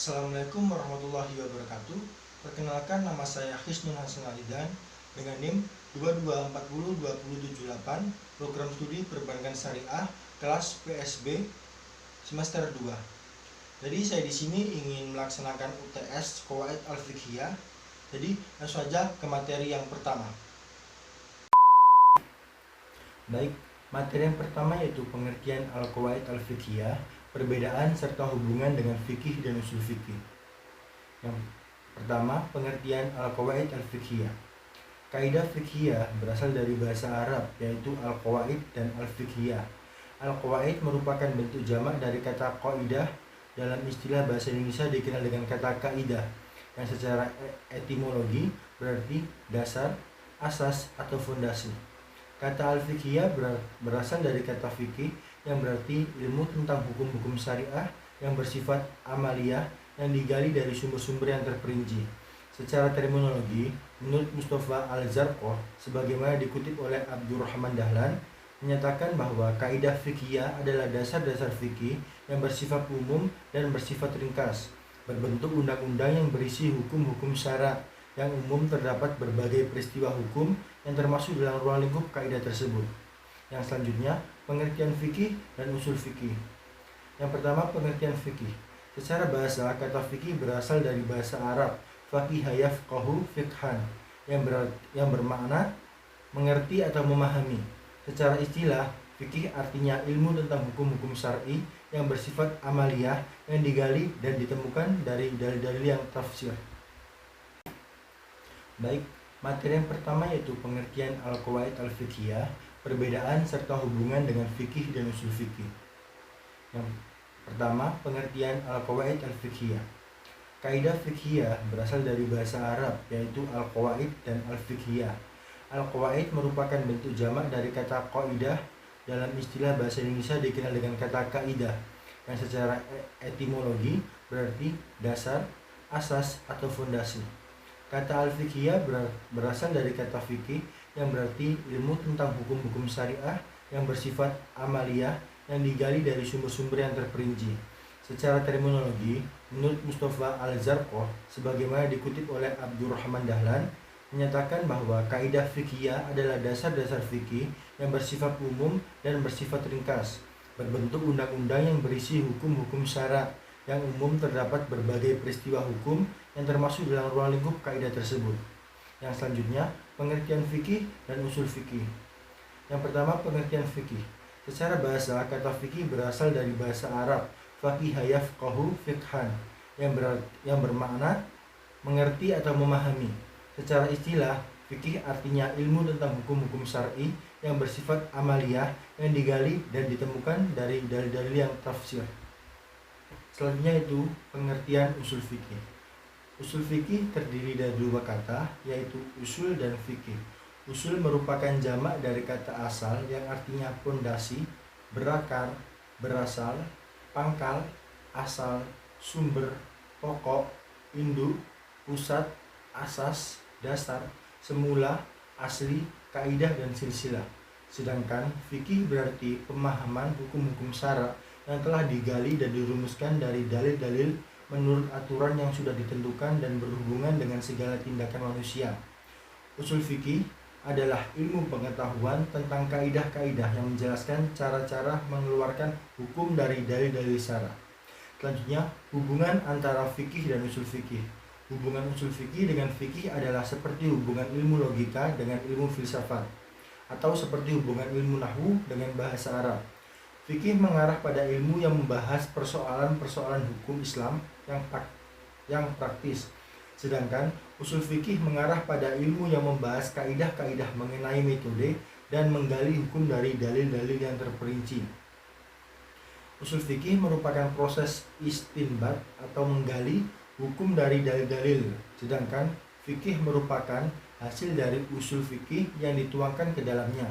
Assalamualaikum warahmatullahi wabarakatuh. Perkenalkan, nama saya Hisnul Hasan Alidan dengan NIM 22402078, program studi perbankan syariah kelas PSB semester 2. Jadi saya di sini ingin melaksanakan UTS Qawaid Al-Fiqhiyah. Jadi langsung saja ke materi yang pertama. Baik, materi yang pertama yaitu pengertian Al-Qawaid Al-Fiqhiyah, perbedaan serta hubungan dengan fikih dan usul fikih. Yang pertama, pengertian Al-Qawaid Al-Fiqhiyah. Kaidah fiqhiyah berasal dari bahasa Arab, yaitu Al-Qawaid dan Al-Fiqhiyah. Al-Qawaid merupakan bentuk jamak dari kata qaidah. Dalam istilah bahasa Indonesia dikenal dengan kata kaidah, yang secara etimologi berarti dasar, asas, atau fondasi. Kata al-fiqhiyah berasal dari kata fikih, yang berarti ilmu tentang hukum-hukum syariah yang bersifat amaliyah yang digali dari sumber-sumber yang terperinci. Secara terminologi, menurut Mustafa Al-Zarqoh, sebagaimana dikutip oleh Abdurrahman Dahlan, menyatakan bahwa kaidah fiqhiyah adalah dasar-dasar fikih yang bersifat umum dan bersifat ringkas, berbentuk undang-undang yang berisi hukum-hukum syara yang umum. Terdapat berbagai peristiwa hukum yang termasuk dalam ruang lingkup kaidah tersebut. Yang selanjutnya, pengertian fikih dan usul fikih. Yang pertama, pengertian fikih. Secara bahasa, kata fikih berasal dari bahasa Arab faqiha yafqahu fiqhan, yang bermakna mengerti atau memahami. Secara istilah, fikih artinya ilmu tentang hukum-hukum syar'i yang bersifat amaliyah yang digali dan ditemukan dari dalil-dalil yang tafsir. Baik, materi yang pertama yaitu pengertian Al-Qawaid Al-Fiqhiyah, perbedaan serta hubungan dengan fikih dan usul fikih. Yang pertama, pengertian Al-Qawaid Al-Fiqhiyah. Kaidah fiqhiyah berasal dari bahasa Arab, yaitu Al-Qawaid dan Al-Fiqhiyah. Al-Qawaid merupakan bentuk jamak dari kata qaidah. Dalam istilah bahasa Indonesia dikenal dengan kata kaidah, yang secara etimologi berarti dasar, asas, atau fondasi. Kata al-fiqhiyah berasal dari kata fikih, yang berarti ilmu tentang hukum-hukum syariah yang bersifat amaliyah yang digali dari sumber-sumber yang terperinci. Secara terminologi, menurut Mustafa Al-Zarqoh, sebagaimana dikutip oleh Abdurrahman Dahlan, menyatakan bahwa kaidah fiqhiyah adalah dasar-dasar fikih yang bersifat umum dan bersifat ringkas, berbentuk undang-undang yang berisi hukum-hukum syara yang umum. Terdapat berbagai peristiwa hukum yang termasuk dalam ruang lingkup kaidah tersebut. Yang selanjutnya, pengertian fikih dan usul fikih. Yang pertama, pengertian fikih. Secara bahasa, kata fikih berasal dari bahasa Arab faqiha yafqahu fiqhan, yang bermakna mengerti atau memahami. Secara istilah, fikih artinya ilmu tentang hukum-hukum syar'i yang bersifat amaliyah yang digali dan ditemukan dari dalil-dalil yang tafsir. Selanjutnya itu pengertian usul fikih. Usul fikih terdiri dari dua kata, yaitu usul dan fikih. Usul merupakan jamak dari kata asal yang artinya pondasi, berakar, berasal, pangkal, asal, sumber, pokok, induk, pusat, asas, dasar, semula, asli, kaidah, dan silsilah. Sedangkan fikih berarti pemahaman hukum-hukum syara yang telah digali dan dirumuskan dari dalil-dalil menurut aturan yang sudah ditentukan dan berhubungan dengan segala tindakan manusia. Usul fikih adalah ilmu pengetahuan tentang kaidah-kaidah yang menjelaskan cara-cara mengeluarkan hukum dari dalil-dalil syara. Selanjutnya, hubungan antara fikih dan usul fikih. Hubungan usul fikih dengan fikih adalah seperti hubungan ilmu logika dengan ilmu filsafat, atau seperti hubungan ilmu nahwu dengan bahasa Arab. Fikih mengarah pada ilmu yang membahas persoalan-persoalan hukum Islam yang praktis, sedangkan usul fikih mengarah pada ilmu yang membahas kaidah-kaidah mengenai metode dan menggali hukum dari dalil-dalil yang terperinci. Usul fikih merupakan proses istinbat atau menggali hukum dari dalil-dalil, sedangkan fikih merupakan hasil dari usul fikih yang dituangkan ke dalamnya.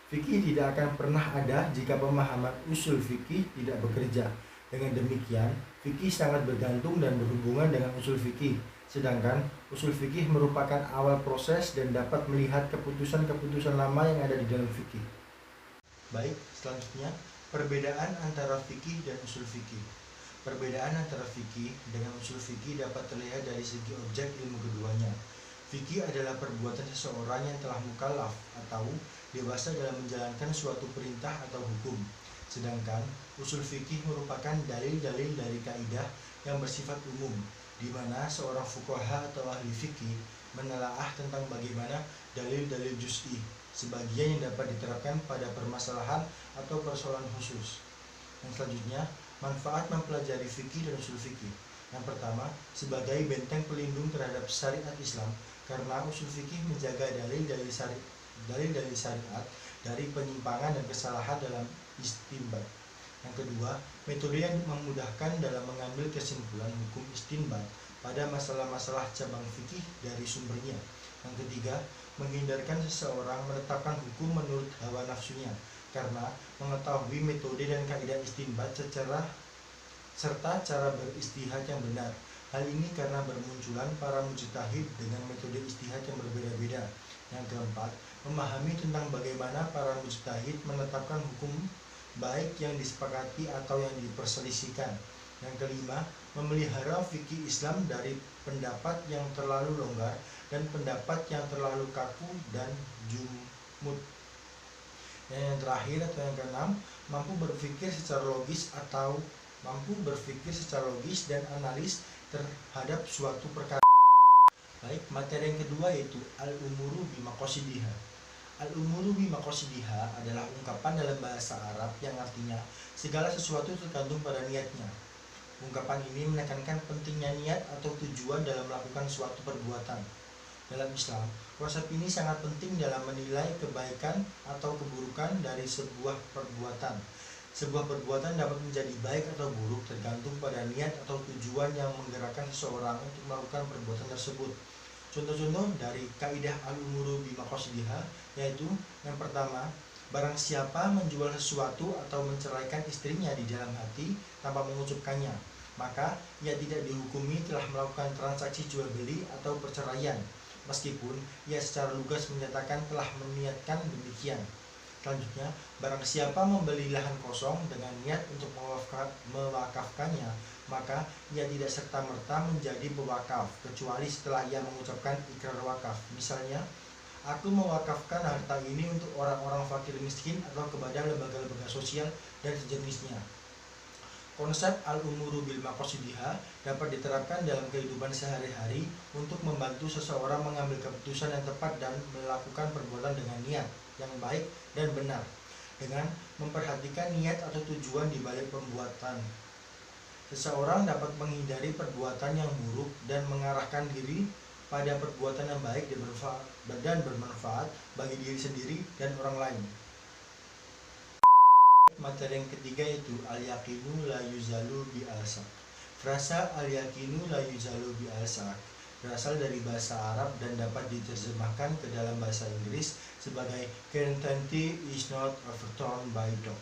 Fikih tidak akan pernah ada jika pemahaman usul fikih tidak bekerja. Dengan demikian, fikih sangat bergantung dan berhubungan dengan usul fikih, sedangkan usul fikih merupakan awal proses dan dapat melihat keputusan-keputusan lama yang ada di dalam fikih. Baik, selanjutnya, perbedaan antara fikih dan usul fikih. Perbedaan antara fikih dengan usul fikih dapat terlihat dari segi objek ilmu keduanya. Fikih adalah perbuatan seseorang yang telah mukallaf atau dewasa dalam menjalankan suatu perintah atau hukum. Sedangkan usul fikih merupakan dalil-dalil dari kaidah yang bersifat umum, di mana seorang fuqaha atau ahli fikih menelaah tentang bagaimana dalil-dalil juz'i, sebagian yang dapat diterapkan pada permasalahan atau persoalan khusus. Yang selanjutnya, manfaat mempelajari fikih dan usul fikih. Yang pertama, sebagai benteng pelindung terhadap syariat Islam, karena usul fikih menjaga dalil-dalil syariat dari penyimpangan dan kesalahan dalam istinbat. Yang kedua, metode yang memudahkan dalam mengambil kesimpulan hukum istinbat pada masalah-masalah cabang fikih dari sumbernya. Yang ketiga, menghindarkan seseorang menetapkan hukum menurut hawa nafsunya, karena mengetahui metode dan kaidah istinbat serta cara beristihad yang benar. Hal ini karena bermunculan para mujtahid dengan metode istihad yang berbeda-beda. Yang keempat, memahami tentang bagaimana para mujtahid menetapkan hukum baik yang disepakati atau yang diperselisihkan. Yang kelima, memelihara fikih Islam dari pendapat yang terlalu longgar dan pendapat yang terlalu kaku dan jumud. Yang terakhir atau yang keenam, mampu berpikir secara logis dan analis terhadap suatu perkara. Baik, materi yang kedua yaitu al-umuru bimaqasidiha. Al-umuru bimaqasidiha adalah ungkapan dalam bahasa Arab yang artinya segala sesuatu tergantung pada niatnya. Ungkapan ini menekankan pentingnya niat atau tujuan dalam melakukan suatu perbuatan. Dalam Islam, konsep ini sangat penting dalam menilai kebaikan atau keburukan dari sebuah perbuatan. Sebuah perbuatan dapat menjadi baik atau buruk tergantung pada niat atau tujuan yang menggerakkan seseorang untuk melakukan perbuatan tersebut. Contoh-contoh dari kaidah al-umuru bimaqasidiha yaitu yang pertama, barang siapa menjual sesuatu atau menceraikan istrinya di dalam hati tanpa mengucapkannya, maka ia tidak dihukumi telah melakukan transaksi jual beli atau perceraian, meskipun ia secara lugas menyatakan telah meniatkan demikian. Selanjutnya, barang siapa membeli lahan kosong dengan niat untuk mewakafkannya, maka ia tidak serta-merta menjadi pewakaf, kecuali setelah ia mengucapkan ikrar wakaf. Misalnya, aku mewakafkan harta ini untuk orang-orang fakir miskin atau kepada lembaga-lembaga sosial dan sejenisnya. Konsep al-umuru bil maqasidiha dapat diterapkan dalam kehidupan sehari-hari untuk membantu seseorang mengambil keputusan yang tepat dan melakukan perbuatan dengan niat yang baik dan benar, dengan memperhatikan niat atau tujuan di balik pembuatan. Seseorang dapat menghindari perbuatan yang buruk dan mengarahkan diri pada perbuatan yang baik dan bermanfaat bagi diri sendiri dan orang lain. Materi yang ketiga yaitu al-yaqinu la yuzalu bi al-sak. Frasa al-yaqinu la yuzalu bi al-sak berasal dari bahasa Arab dan dapat diterjemahkan ke dalam bahasa Inggris sebagai certainty is not overthrown by doubt.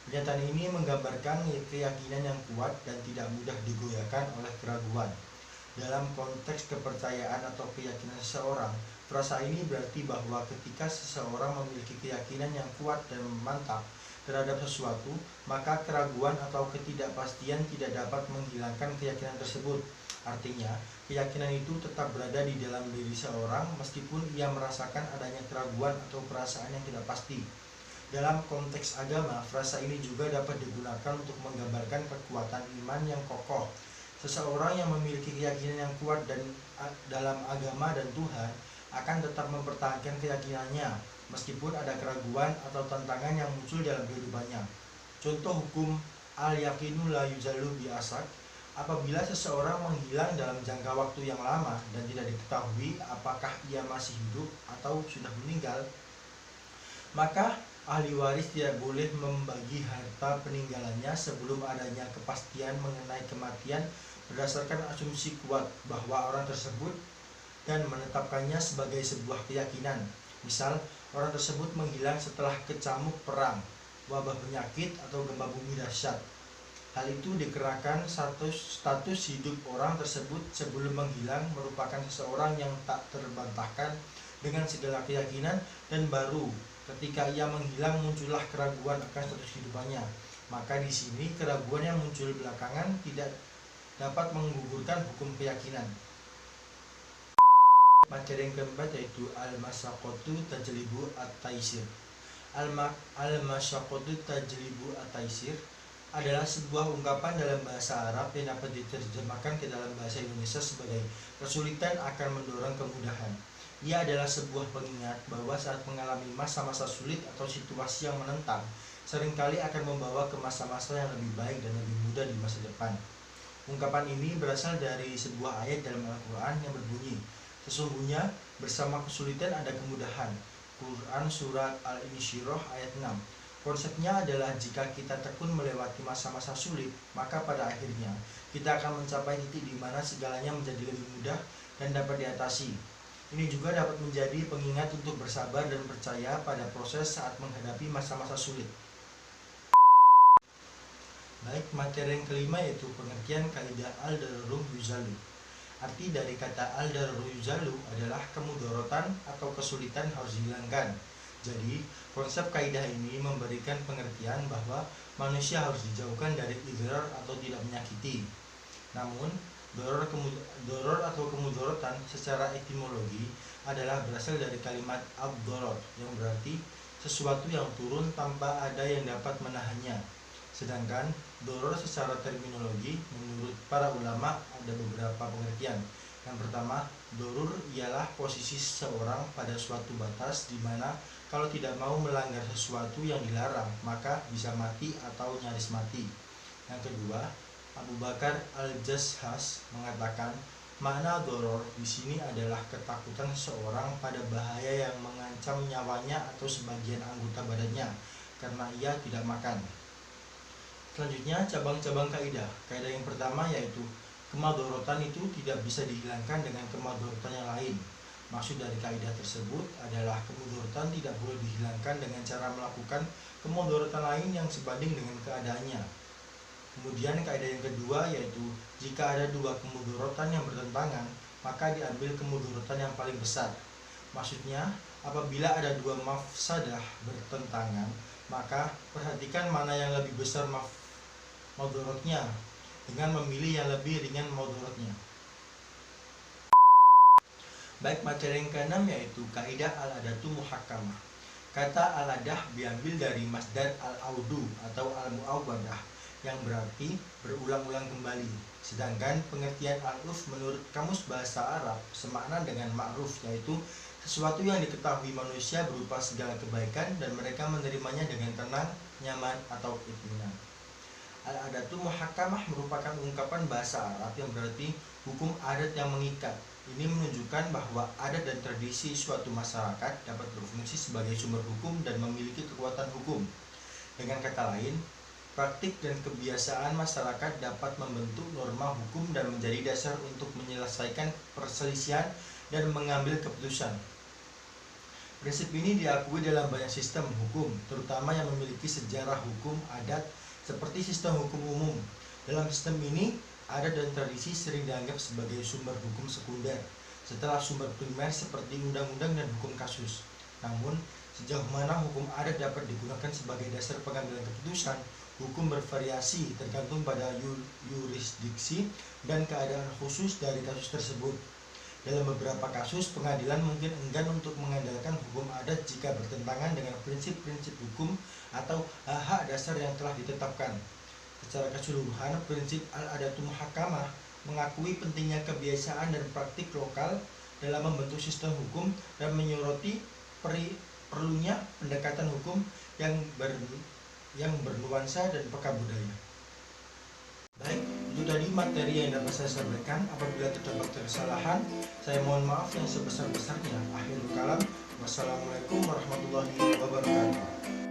Pernyataan ini menggambarkan keyakinan yang kuat dan tidak mudah digoyahkan oleh keraguan. Dalam konteks kepercayaan atau keyakinan seseorang, frasa ini berarti bahwa ketika seseorang memiliki keyakinan yang kuat dan mantap terhadap sesuatu, maka keraguan atau ketidakpastian tidak dapat menghilangkan keyakinan tersebut. Artinya, keyakinan itu tetap berada di dalam diri seorang meskipun ia merasakan adanya keraguan atau perasaan yang tidak pasti. Dalam konteks agama, frasa ini juga dapat digunakan untuk menggambarkan kekuatan iman yang kokoh. Seseorang yang memiliki keyakinan yang kuat dalam agama dan Tuhan akan tetap mempertahankan keyakinannya meskipun ada keraguan atau tantangan yang muncul dalam kehidupannya. Contoh hukum al-yaqinu la yuzalu bi asak. Apabila seseorang menghilang dalam jangka waktu yang lama dan tidak diketahui apakah ia masih hidup atau sudah meninggal, maka ahli waris tidak boleh membagi harta peninggalannya sebelum adanya kepastian mengenai kematian berdasarkan asumsi kuat bahwa orang tersebut dan menetapkannya sebagai sebuah keyakinan. Misal, orang tersebut menghilang setelah kecamuk perang, wabah penyakit, atau gempa bumi dahsyat. Hal itu dikarenakan status hidup orang tersebut sebelum menghilang merupakan seseorang yang tak terbantahkan dengan segala keyakinan, dan baru ketika ia menghilang muncullah keraguan akan status hidupannya. Maka di sini keraguan yang muncul belakangan tidak dapat menggugurkan hukum keyakinan. Materi yang keempat yaitu al-masyaqqatu tajlibu at-taisir. Al-masyaqqatu tajlibu at-taisir adalah sebuah ungkapan dalam bahasa Arab yang dapat diterjemahkan ke dalam bahasa Indonesia sebagai kesulitan akan mendorong kemudahan. Ia adalah sebuah pengingat bahwa saat mengalami masa-masa sulit atau situasi yang menentang, seringkali akan membawa ke masa-masa yang lebih baik dan lebih mudah di masa depan. Ungkapan ini berasal dari sebuah ayat dalam Al-Quran yang berbunyi, "Sesungguhnya bersama kesulitan ada kemudahan." Quran Surat Al-Insyirah ayat 6. Konsepnya adalah jika kita tekun melewati masa-masa sulit, maka pada akhirnya kita akan mencapai titik di mana segalanya menjadi lebih mudah dan dapat diatasi. Ini juga dapat menjadi pengingat untuk bersabar dan percaya pada proses saat menghadapi masa-masa sulit. Baik, materi yang kelima yaitu pengertian kaidah al-daruruh yuzalu. Arti dari kata al-daruruh yuzalu adalah kemudorotan atau kesulitan harus dihilangkan. Jadi, konsep kaidah ini memberikan pengertian bahwa manusia harus dijauhkan dari idrar atau tidak menyakiti. Namun, doror atau kemudorotan secara etimologi adalah berasal dari kalimat ad-doror yang berarti sesuatu yang turun tanpa ada yang dapat menahannya. Sedangkan doror secara terminologi menurut para ulama ada beberapa pengertian. Yang pertama, dorur ialah posisi seseorang pada suatu batas di mana kalau tidak mau melanggar sesuatu yang dilarang maka bisa mati atau nyaris mati. Yang kedua, Abu Bakar Al-Jashas mengatakan makna doror di sini adalah ketakutan seseorang pada bahaya yang mengancam nyawanya atau sebagian anggota badannya karena ia tidak makan. Selanjutnya, cabang-cabang kaidah. Kaidah yang pertama yaitu kemadorotan itu tidak bisa dihilangkan dengan kemadorotan yang lain. Maksud dari kaidah tersebut adalah kemudorotan tidak boleh dihilangkan dengan cara melakukan kemudorotan lain yang sebanding dengan keadaannya. Kemudian kaidah yang kedua yaitu jika ada dua kemudorotan yang bertentangan, maka diambil kemudorotan yang paling besar. Maksudnya, apabila ada dua mafsadah bertentangan, maka perhatikan mana yang lebih besar madorotnya dengan memilih yang lebih ringan madorotnya. Baik, materi yang keenam yaitu kaidah al-adatu muhakkamah. Kata al-adah diambil dari masdar al-audu atau al-mu'awwadah yang berarti berulang-ulang kembali. Sedangkan pengertian al-urf menurut Kamus Bahasa Arab semakna dengan ma'ruf, yaitu sesuatu yang diketahui manusia berupa segala kebaikan dan mereka menerimanya dengan tenang, nyaman, atau itminan. Al-adatu muhakkamah merupakan ungkapan bahasa Arab yang berarti hukum adat yang mengikat. Ini menunjukkan bahwa adat dan tradisi suatu masyarakat dapat berfungsi sebagai sumber hukum dan memiliki kekuatan hukum. Dengan kata lain, praktik dan kebiasaan masyarakat dapat membentuk norma hukum dan menjadi dasar untuk menyelesaikan perselisihan dan mengambil keputusan. Prinsip ini diakui dalam banyak sistem hukum, terutama yang memiliki sejarah hukum adat seperti sistem hukum umum. Dalam sistem ini, adat dan tradisi sering dianggap sebagai sumber hukum sekunder setelah sumber primer seperti undang-undang dan hukum kasus. Namun, sejauh mana hukum adat dapat digunakan sebagai dasar pengambilan keputusan, hukum bervariasi tergantung pada yurisdiksi dan keadaan khusus dari kasus tersebut. Dalam beberapa kasus, pengadilan mungkin enggan untuk mengandalkan hukum adat jika bertentangan dengan prinsip-prinsip hukum atau hak dasar yang telah ditetapkan. Secara keseluruhan, prinsip al-adatu muhakkamah mengakui pentingnya kebiasaan dan praktik lokal dalam membentuk sistem hukum dan menyoroti perlunya pendekatan hukum yang bernuansa dan peka budaya. Baik, itu tadi materi yang dapat saya sampaikan. Apabila terdapat kesalahan, saya mohon maaf yang sebesar-besarnya. Akhirul kalam, wassalamualaikum warahmatullahi wabarakatuh.